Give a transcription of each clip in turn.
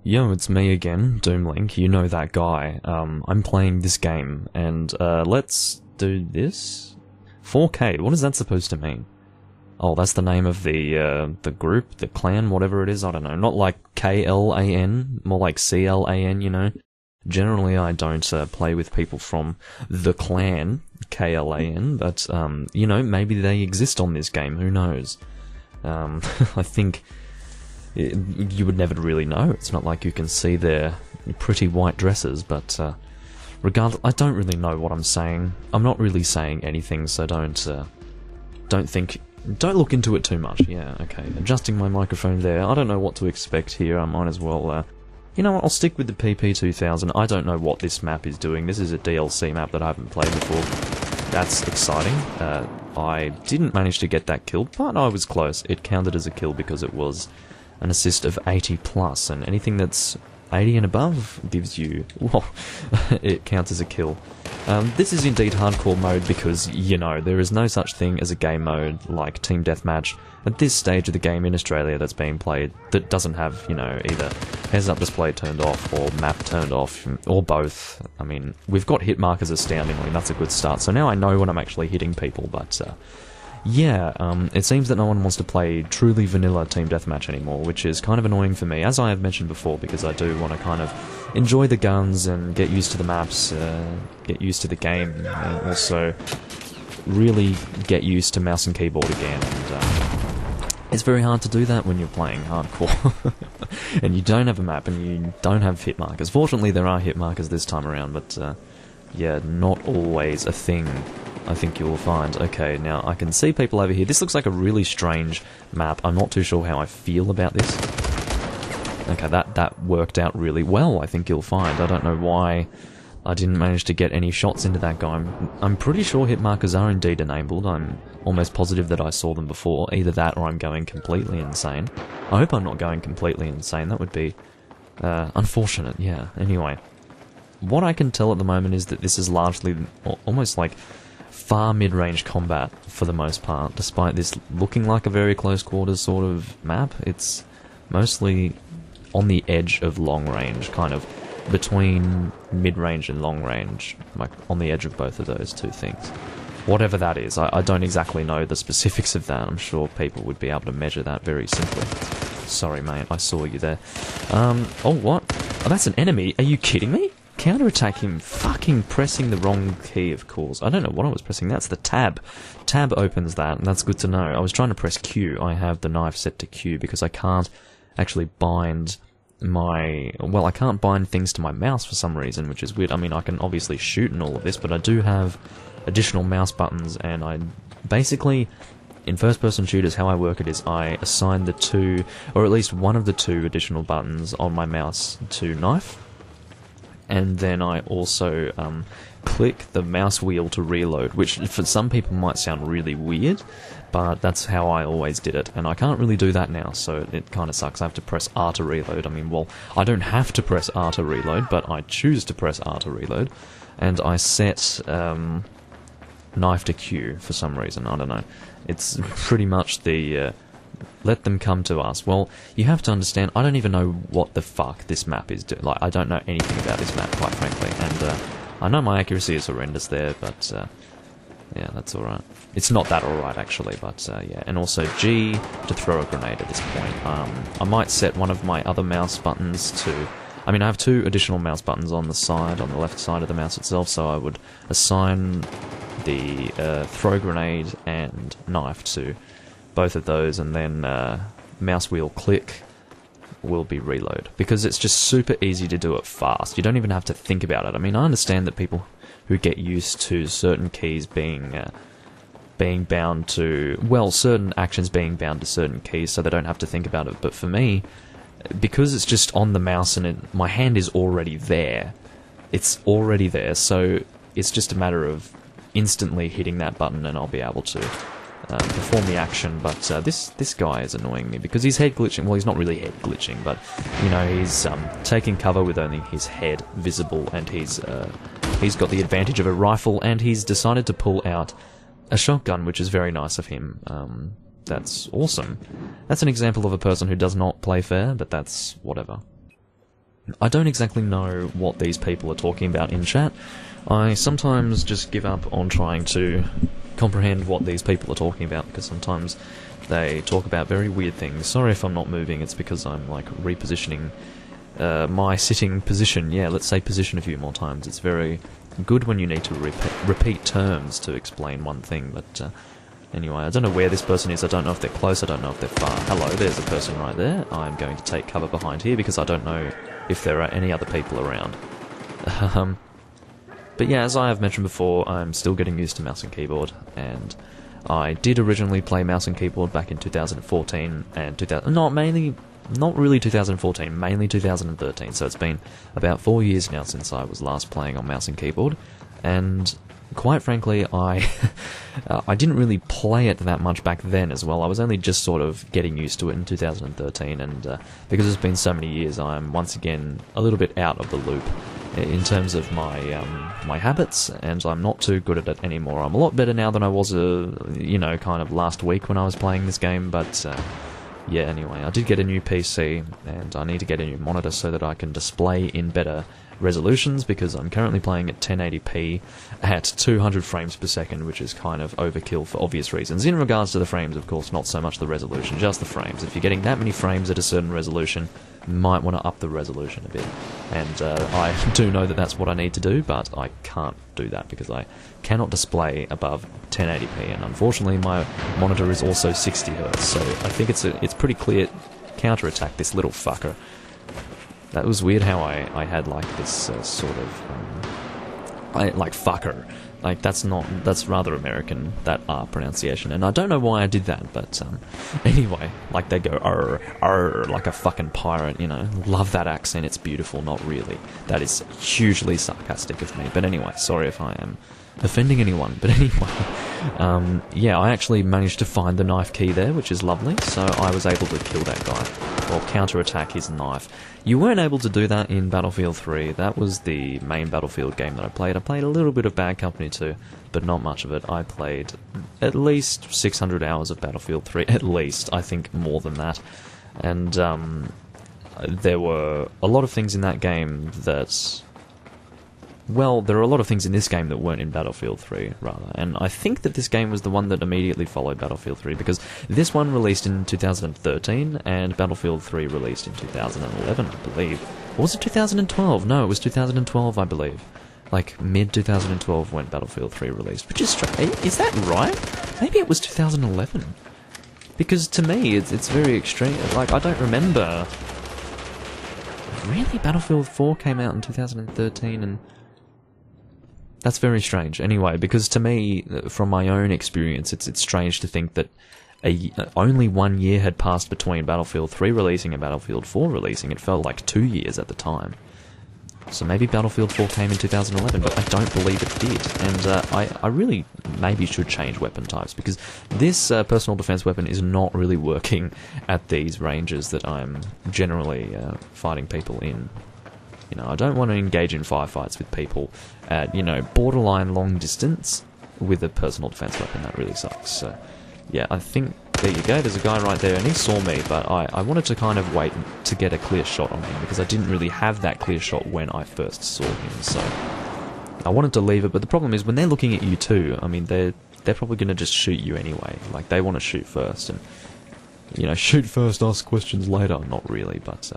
Yo, it's me again, Doomlink, you know that guy. I'm playing this game, and let's do this? 4K, what is that supposed to mean? Oh, that's the name of the group, the clan, whatever it is, I don't know. Not like K-L-A-N, more like C-L-A-N, you know? Generally, I don't play with people from the clan, K-L-A-N, but, you know, maybe they exist on this game, who knows? I think you would never really know. It's not like you can see their pretty white dresses, but regardless, I don't really know what I'm saying. I'm not really saying anything, so don't look into it too much. Yeah, okay. Adjusting my microphone there. I don't know what to expect here. I might as well, you know what, I'll stick with the PP2000. I don't know what this map is doing. This is a DLC map that I haven't played before. That's exciting. I didn't manage to get that kill, but I was close. It counted as a kill because it was an assist of 80+, and anything that's 80 and above gives you... well, it counts as a kill. This is indeed hardcore mode because, you know, there is no such thing as a game mode like Team Deathmatch at this stage of the game in Australia that's being played that doesn't have, you know, either heads-up display turned off or map turned off, or both. I mean, we've got hit markers astoundingly, that's a good start. So now I know when I'm actually hitting people, but... yeah, it seems that no one wants to play truly vanilla Team Deathmatch anymore, which is kind of annoying for me, as I have mentioned before, because I do want to kind of enjoy the guns and get used to the maps, get used to the game, and also really get used to mouse and keyboard again, and it's very hard to do that when you're playing hardcore, and you don't have a map, and you don't have hit markers. Fortunately, there are hit markers this time around, but yeah, not always a thing. I think you will find. Okay, now I can see people over here. This looks like a really strange map. I'm not too sure how I feel about this. Okay, that worked out really well, I think you'll find. I don't know why I didn't manage to get any shots into that guy. I'm pretty sure hit markers are indeed enabled. I'm almost positive that I saw them before. Either that or I'm going completely insane. I hope I'm not going completely insane. That would be unfortunate, yeah. Anyway, what I can tell at the moment is that this is largely almost like far mid-range combat for the most part. Despite this looking like a very close quarters sort of map, it's mostly on the edge of long range, kind of between mid-range and long range, like on the edge of both of those two things. Whatever that is, I don't exactly know the specifics of that. I'm sure people would be able to measure that very simply. Sorry mate, I saw you there. Oh what? Oh, that's an enemy? Are you kidding me? Counterattack him, fucking pressing the wrong key, of course. I don't know what I was pressing, that's the tab. Tab opens that, and that's good to know. I was trying to press Q. I have the knife set to Q because I can't actually bind my... well, I can't bind things to my mouse for some reason, which is weird. I mean, I can obviously shoot and all of this, but I do have additional mouse buttons, and I basically... in first-person shooters, how I work it is I assign the two, or at least one of the two additional buttons on my mouse to knife, and then I also click the mouse wheel to reload, which for some people might sound really weird, but that's how I always did it, and I can't really do that now, so it kind of sucks. I have to press R to reload. I mean, well, I don't have to press R to reload, but I choose to press R to reload, and I set knife to Q for some reason, I don't know. It's pretty much the... let them come to us. Well, you have to understand, I don't even know what the fuck this map is doing. Like, I don't know anything about this map, quite frankly, and I know my accuracy is horrendous there, but yeah, that's alright. It's not that alright, actually, but yeah. And also G to throw a grenade at this point. I might set one of my other mouse buttons to... I mean, I have two additional mouse buttons on the side, on the left side of the mouse itself, so I would assign the throw grenade and knife to both of those, and then mouse wheel click will be reload, because it's just super easy to do it fast. You don't even have to think about it. I mean, I understand that people who get used to certain keys being bound to, well, certain actions being bound to certain keys, so they don't have to think about it. But for me, because it's just on the mouse and my hand is already there, it's already there, so it's just a matter of instantly hitting that button and I'll be able to perform the action. But this guy is annoying me because he's head glitching. Well, he's not really head glitching, but you know, he's taking cover with only his head visible, and he's got the advantage of a rifle, and he's decided to pull out a shotgun, which is very nice of him. That's awesome. That's an example of a person who does not play fair, but that's whatever. I don't exactly know what these people are talking about in chat. I sometimes just give up on trying to comprehend what these people are talking about, because sometimes they talk about very weird things. Sorry if I'm not moving, it's because I'm like repositioning my sitting position. Yeah, let's say position a few more times. It's very good when you need to repeat terms to explain one thing, but anyway, I don't know where this person is. I don't know if they're close, I don't know if they're far. Hello, there's a person right there. I'm going to take cover behind here because I don't know if there are any other people around. But yeah, as I have mentioned before, I'm still getting used to mouse and keyboard, and I did originally play mouse and keyboard back in 2014 and not really 2014, mainly 2013, so it's been about 4 years now since I was last playing on mouse and keyboard, and quite frankly, I didn't really play it that much back then as well. I was only just sort of getting used to it in 2013, and because it's been so many years, I'm once again a little bit out of the loop in terms of my my habits, and I'm not too good at it anymore. I'm a lot better now than I was, kind of last week when I was playing this game, but yeah, anyway, I did get a new PC, and I need to get a new monitor so that I can display in better resolutions, because I'm currently playing at 1080p at 200 frames per second, which is kind of overkill for obvious reasons. In regards to the frames, of course, not so much the resolution, just the frames. If you're getting that many frames at a certain resolution, you might want to up the resolution a bit. And I do know that that's what I need to do, but I can't do that because I cannot display above 1080p, and unfortunately my monitor is also 60Hz, so I think it's pretty clear. Counterattack this little fucker. That was weird how I had like this sort of like fucker. Like that's rather American, that R pronunciation, and I don't know why I did that, but anyway, like they go arr, arr, like a fucking pirate, you know. Love that accent, it's beautiful. Not really. That is hugely sarcastic of me, but anyway, sorry if I am offending anyone, but anyway, yeah, I actually managed to find the knife key there, which is lovely, so I was able to kill that guy, or counterattack his knife. You weren't able to do that in Battlefield 3, that was the main Battlefield game that I played. I played a little bit of Bad Company too, but not much of it. I played at least 600 hours of Battlefield 3, at least, I think more than that, and there were a lot of things in that game that... Well, there are a lot of things in this game that weren't in Battlefield 3, rather, and I think that this game was the one that immediately followed Battlefield 3, because this one released in 2013, and Battlefield 3 released in 2011, I believe. Or was it 2012? No, it was 2012, I believe. Like, mid-2012 when Battlefield 3 released, which is strange. Is that right? Maybe it was 2011. Because to me, it's very extreme. Like, I don't remember... Really? Battlefield 4 came out in 2013, and... That's very strange. Anyway, because to me, from my own experience, it's strange to think that only 1 year had passed between Battlefield 3 releasing and Battlefield 4 releasing. It felt like 2 years at the time. So maybe Battlefield 4 came in 2011, but I don't believe it did. And I really maybe should change weapon types, because this personal defense weapon is not really working at these ranges that I'm generally fighting people in. You know, I don't want to engage in firefights with people at, borderline long distance with a personal defense weapon. That really sucks. So, yeah, I think, there you go, there's a guy right there, and he saw me, but I wanted to kind of wait to get a clear shot on him, because I didn't really have that clear shot when I first saw him, so I wanted to leave it, but the problem is, when they're looking at you too, I mean, they're probably going to just shoot you anyway. Like, they want to shoot first, and, shoot first, ask questions later. Not really, but...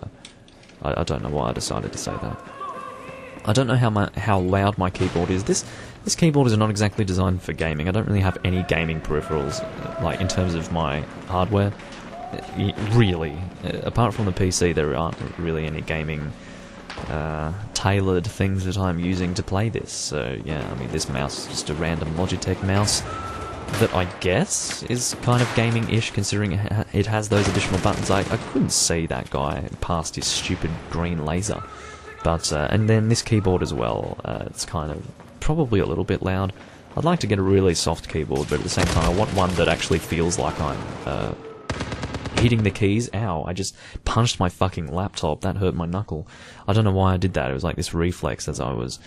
I don't know why I decided to say that. I don't know how loud my keyboard is. This keyboard is not exactly designed for gaming. I don't really have any gaming peripherals, like, in terms of my hardware. Really. Apart from the PC, there aren't really any gaming tailored things that I'm using to play this. So, yeah, I mean, this mouse is just a random Logitech mouse that I guess is kind of gaming-ish, considering it has those additional buttons. I couldn't see that guy past his stupid green laser. But, and then this keyboard as well, it's kind of probably a little bit loud. I'd like to get a really soft keyboard, but at the same time I want one that actually feels like I'm hitting the keys. Ow, I just punched my fucking laptop. That hurt my knuckle. I don't know why I did that. It was like this reflex as I was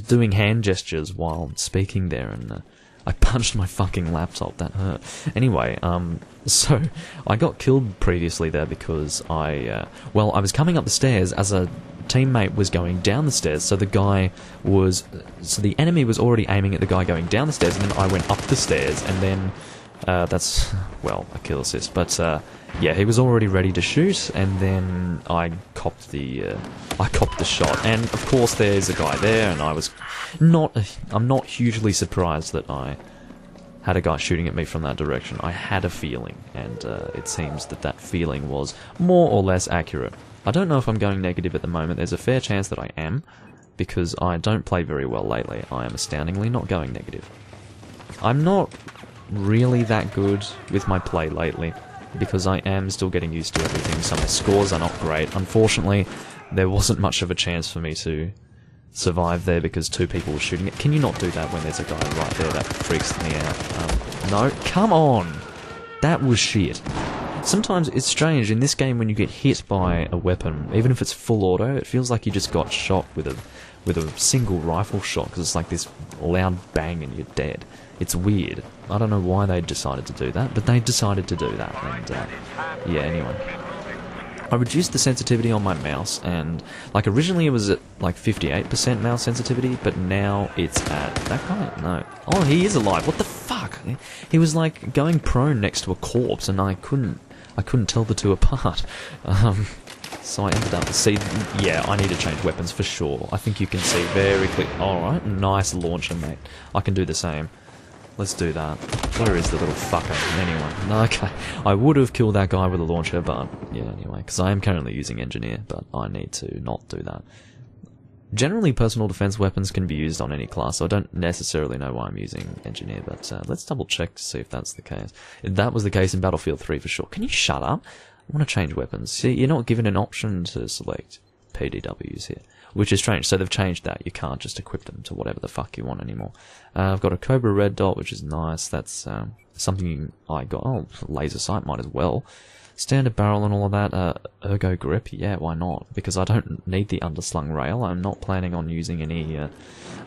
doing hand gestures while speaking there, and... I punched my fucking laptop, that hurt. Anyway, so I got killed previously there because I was coming up the stairs as a teammate was going down the stairs, so the enemy was already aiming at the guy going down the stairs, and then I went up the stairs, and then that's, well, a kill assist, but yeah, he was already ready to shoot, and then I copped the shot, and of course there's a guy there, and I'm not hugely surprised that I had a guy shooting at me from that direction. I had a feeling, and it seems that feeling was more or less accurate. I don't know if I'm going negative at the moment. There's a fair chance that I am, because I don't play very well lately. I am astoundingly not going negative. I'm not really that good with my play lately, because I am still getting used to everything, so my scores are not great. Unfortunately, there wasn't much of a chance for me to survive there because 2 people were shooting it. Can you not do that when there's a guy right there? That freaks me out. No, come on! That was shit. Sometimes it's strange, in this game when you get hit by a weapon, even if it's full auto, it feels like you just got shot with a single rifle shot, because it's like this loud bang and you're dead. It's weird. I don't know why they decided to do that, but they decided to do that, and yeah, anyway. I reduced the sensitivity on my mouse, and like originally it was at like 58% mouse sensitivity, but now it's at... That guy? No. Oh, he is alive. What the fuck? He was like going prone next to a corpse, and I couldn't tell the two apart. So I ended up... See, yeah, I need to change weapons for sure. I think you can see very clear... Alright, nice launcher, mate. I can do the same. Let's do that. Where is the little fucker? Anyway, no, okay. I would have killed that guy with a launcher, but yeah, anyway, because I am currently using engineer, but I need to not do that. Generally, personal defense weapons can be used on any class, so I don't necessarily know why I'm using engineer, but let's double check to see if that's the case. That was the case in Battlefield 3 for sure. Can you shut up? I want to change weapons. See, you're not given an option to select PDWs here, which is strange. So they've changed that. You can't just equip them to whatever the fuck you want anymore. I've got a Cobra red dot, which is nice. That's something I got. Oh, laser sight might as well. Standard barrel and all of that. Ergo grip, yeah, why not? Because I don't need the underslung rail. I'm not planning on using any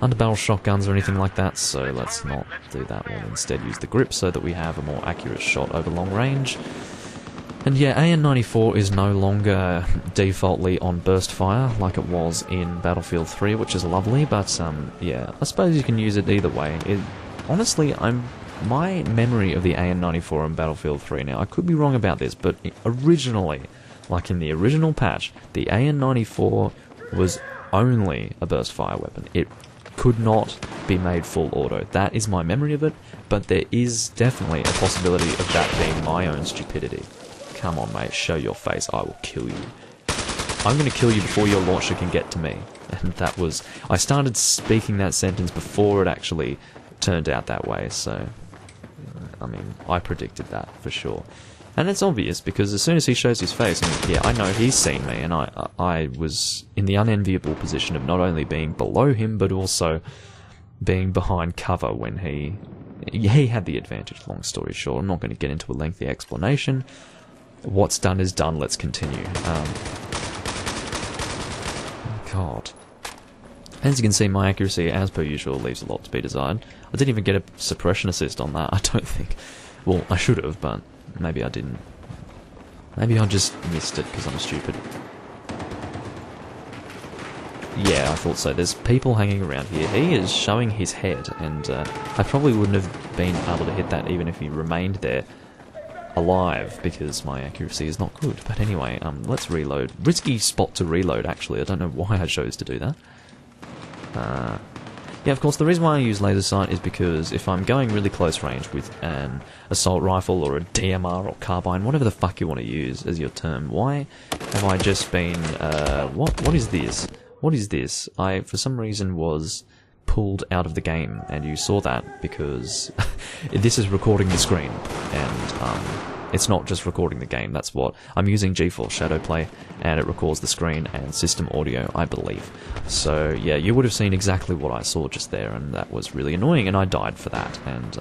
underbarrel shotguns or anything like that, so let's not do that. We'll instead use the grip so that we have a more accurate shot over long range. And yeah, AN-94 is no longer defaultly on burst fire like it was in Battlefield 3, which is lovely, but yeah, I suppose you can use it either way. Honestly, my memory of the AN-94 in Battlefield 3 now, I could be wrong about this, but originally, like in the original patch, the AN-94 was only a burst fire weapon. It could not be made full auto. That is my memory of it, but there is definitely a possibility of that being my own stupidity. Come on, mate, show your face, I will kill you. I'm going to kill you before your launcher can get to me. And that was... I started speaking that sentence before it actually turned out that way, so... I mean, I predicted that, for sure. And it's obvious, because as soon as he shows his face, and yeah, I know he's seen me, and I was in the unenviable position of not only being below him, but also being behind cover when he had the advantage, long story short. I'm not going to get into a lengthy explanation. What's done is done, let's continue. God. As you can see, my accuracy, as per usual, leaves a lot to be desired. I didn't even get a suppression assist on that, I don't think. Well, I should have, but maybe I didn't. Maybe I just missed it because I'm stupid. Yeah, I thought so. There's people hanging around here. He is showing his head, and I probably wouldn't have been able to hit that even if he remained there alive, because my accuracy is not good. But anyway, let's reload. Risky spot to reload, actually. I don't know why I chose to do that. Yeah, of course, the reason why I use laser sight is because if I'm going really close range with an assault rifle or a DMR or carbine, whatever the fuck you want to use as your term, why have I just been, what is this? What is this? I, for some reason, was pulled out of the game, and you saw that because this is recording the screen, and it's not just recording the game. That's what I'm using. GeForce Shadowplay, and it records the screen and system audio, I believe. So yeah, you would have seen exactly what I saw just there, and that was really annoying, and I died for that. And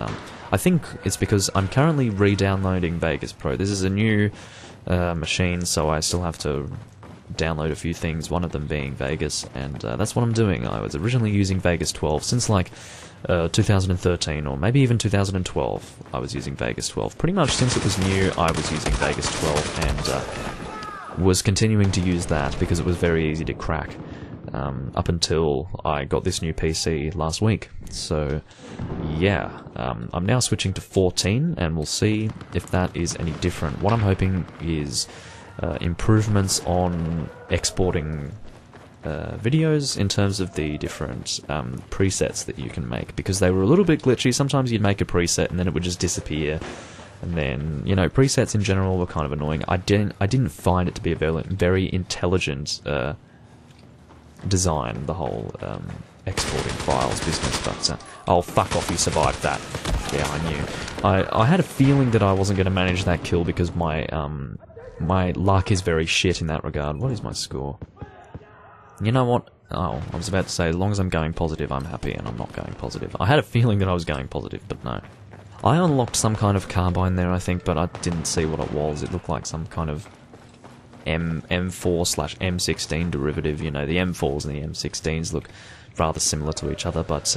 I think it's because I'm currently re-downloading Vegas Pro. This is a new machine, so I still have to download a few things, one of them being Vegas, and that's what I'm doing. I was originally using Vegas 12 since like 2013 or maybe even 2012. I was using Vegas 12 pretty much since it was new. I was using Vegas 12, and was continuing to use that because it was very easy to crack. Up until I got this new PC last week. So, yeah, I'm now switching to 14, and we'll see if that is any different. What I'm hoping is improvements on exporting videos in terms of the different presets that you can make, because they were a little bit glitchy. Sometimes you'd make a preset and then it would just disappear. And then, you know, presets in general were kind of annoying. I didn't find it to be a very intelligent design, the whole exporting files business, but oh, fuck off, you survived that. Yeah, I knew. I had a feeling that I wasn't going to manage that kill because my my luck is very shit in that regard. What is my score? You know what? Oh, I was about to say, as long as I'm going positive, I'm happy, and I'm not going positive. I had a feeling that I was going positive, but no. I unlocked some kind of carbine there, I think, but I didn't see what it was. It looked like some kind of M4/M16 derivative. You know, the M4s and the M16s look rather similar to each other, but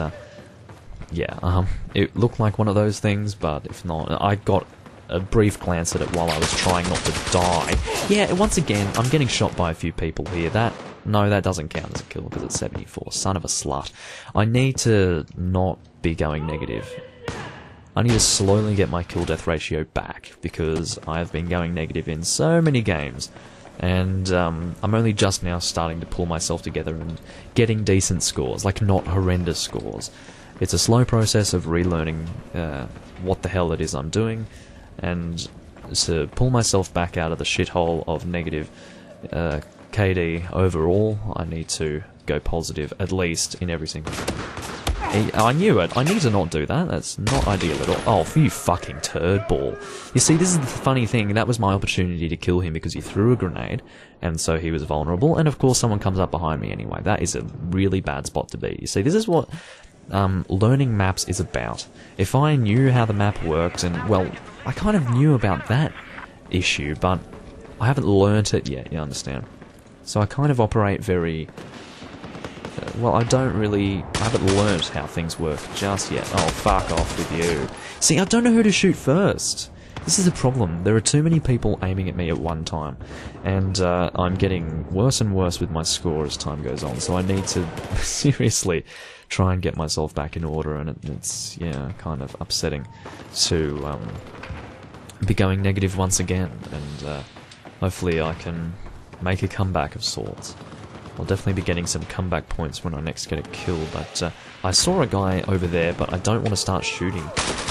yeah, it looked like one of those things, but if not, I got a brief glance at it while I was trying not to die. Yeah, once again, I'm getting shot by a few people here. No, that doesn't count as a kill because it's 74. Son of a slut. I need to not be going negative. I need to slowly get my kill-death ratio back, because I've been going negative in so many games. And I'm only just now starting to pull myself together and getting decent scores, like not horrendous scores. It's a slow process of relearning what the hell it is I'm doing, and to pull myself back out of the shithole of negative KD overall, I need to go positive, at least in every single thing. I knew it. I need to not do that. That's not ideal at all. Oh, you fucking turd ball. You see, this is the funny thing. That was my opportunity to kill him because he threw a grenade, and so he was vulnerable. And of course, someone comes up behind me anyway. That is a really bad spot to be. You see, this is what learning maps is about. If I knew how the map worked, and, well, I kind of knew about that issue, but I haven't learnt it yet, you understand? So I kind of operate very... well, I haven't learnt how things work just yet. Oh, fuck off with you. See, I don't know who to shoot first. This is a problem. There are too many people aiming at me at one time, and I'm getting worse and worse with my score as time goes on, so I need to seriously try and get myself back in order, and it's, yeah, kind of upsetting to be going negative once again, and hopefully I can make a comeback of sorts. I'll definitely be getting some comeback points when I next get a kill, but I saw a guy over there, but I don't want to start shooting.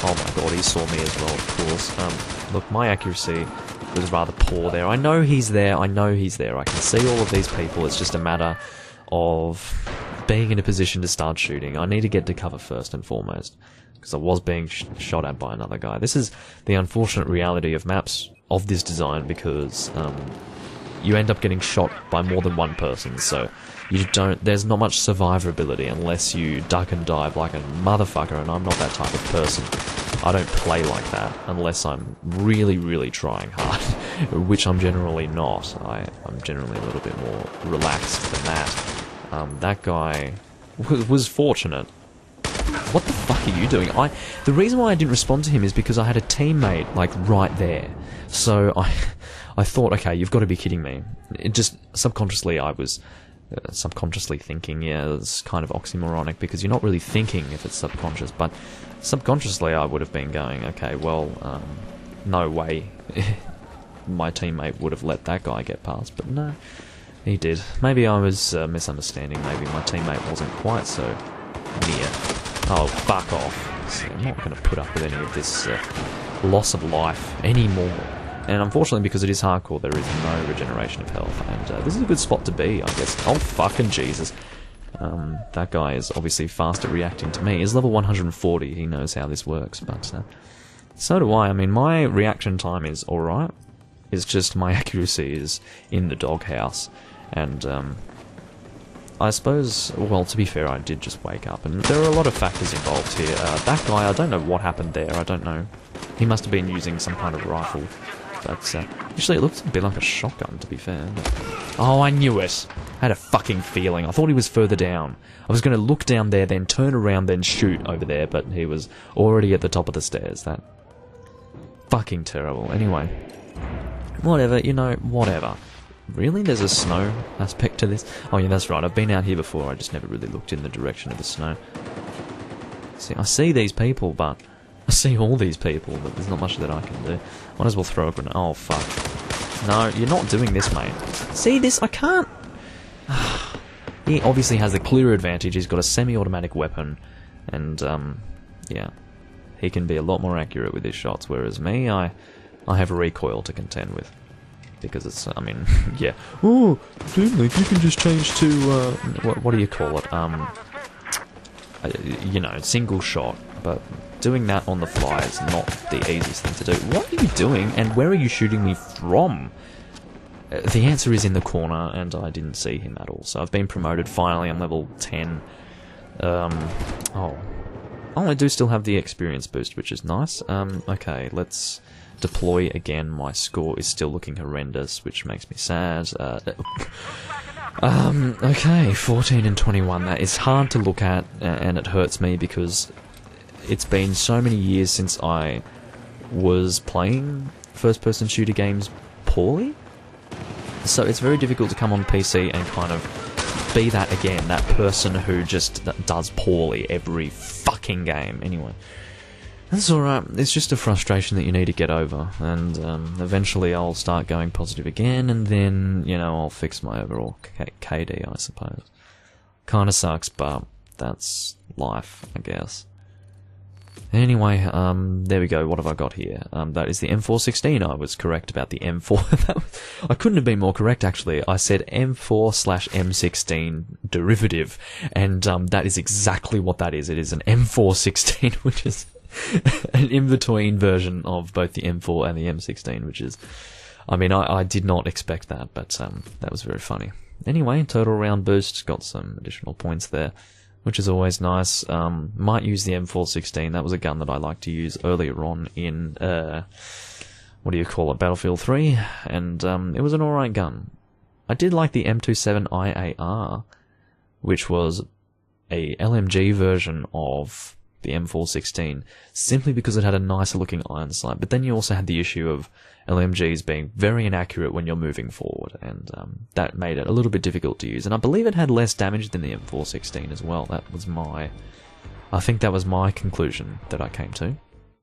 Oh my god, he saw me as well, of course. Look, my accuracy was rather poor there. I know he's there, I can see all of these people. It's just a matter of being in a position to start shooting. I need to get to cover first and foremost, because I was being shot at by another guy. This is the unfortunate reality of maps of this design, because you end up getting shot by more than one person, so there's not much survivability unless you duck and dive like a motherfucker, and I'm not that type of person. I don't play like that unless I'm really, really trying hard, which I'm generally not. I'm generally a little bit more relaxed than that. That guy was fortunate. What the fuck are you doing? The reason why I didn't respond to him is because I had a teammate, like, right there. So I thought, okay, you've got to be kidding me. It just, subconsciously, I was subconsciously thinking, yeah, it's kind of oxymoronic, because you're not really thinking if it's subconscious, but subconsciously I would have been going, okay, well, no way my teammate would have let that guy get past, but no, he did. Maybe I was misunderstanding, maybe my teammate wasn't quite so near. Oh, fuck off. See, I'm not going to put up with any of this loss of life anymore. And unfortunately, because it is hardcore, there is no regeneration of health, and this is a good spot to be, I guess. Oh, fucking Jesus. That guy is obviously fast at reacting to me. He's level 140, he knows how this works, but so do I. I mean, my reaction time is alright. It's just my accuracy is in the doghouse, and I suppose, well, to be fair, I did just wake up, and there are a lot of factors involved here. That guy, I don't know what happened there, I don't know. He must have been using some kind of rifle. But, actually it looks a bit like a shotgun, to be fair. But... oh, I knew it! I had a fucking feeling. I thought he was further down. I was going to look down there, then turn around, then shoot over there, but he was already at the top of the stairs. That... fucking terrible. Anyway. Whatever, you know, whatever. Really? There's a snow aspect to this? Oh yeah, that's right. I've been out here before. I just never really looked in the direction of the snow. See, I see these people, but... I see all these people, but there's not much that I can do. Might as well throw a grenade. Oh, fuck. No, you're not doing this, mate. See this? I can't... He obviously has the clear advantage. He's got a semi-automatic weapon. And, yeah. He can be a lot more accurate with his shots, whereas me, I have a recoil to contend with. Because it's, I mean, yeah. Oh, dude, like, you can just change to, what do you call it? You know, single shot. But doing that on the fly is not the easiest thing to do. What are you doing, and where are you shooting me from? The answer is in the corner, and I didn't see him at all. So I've been promoted, finally, I'm level 10. Oh, I do still have the experience boost, which is nice. Okay, let's deploy again. My score is still looking horrendous, which makes me sad. Okay, 14 and 21. That is hard to look at, and it hurts me because it's been so many years since I was playing first-person shooter games poorly. So it's very difficult to come on PC and kind of be that again, that person who just does poorly every fucking game. Anyway, that's alright. It's just a frustration that you need to get over, and eventually I'll start going positive again, and then, you know, I'll fix my overall KD, I suppose. Kinda sucks, but that's life, I guess. Anyway, there we go. What have I got here? That is the M416. I was correct about the M4. I couldn't have been more correct, actually. I said M4/M16 derivative, and that is exactly what that is. It is an M416, which is an in-between version of both the M4 and the M16, which is... I mean, I did not expect that, but that was very funny. Anyway, total round boost, got some additional points there, which is always nice. Might use the M416. That was a gun that I liked to use earlier on in, what do you call it, Battlefield 3, and it was an alright gun. I did like the M27 IAR, which was a LMG version of the M416, simply because it had a nicer looking iron sight, but then you also had the issue of LMGs being very inaccurate when you're moving forward, and that made it a little bit difficult to use, and I believe it had less damage than the M416 as well. That was I think that was my conclusion that I came to.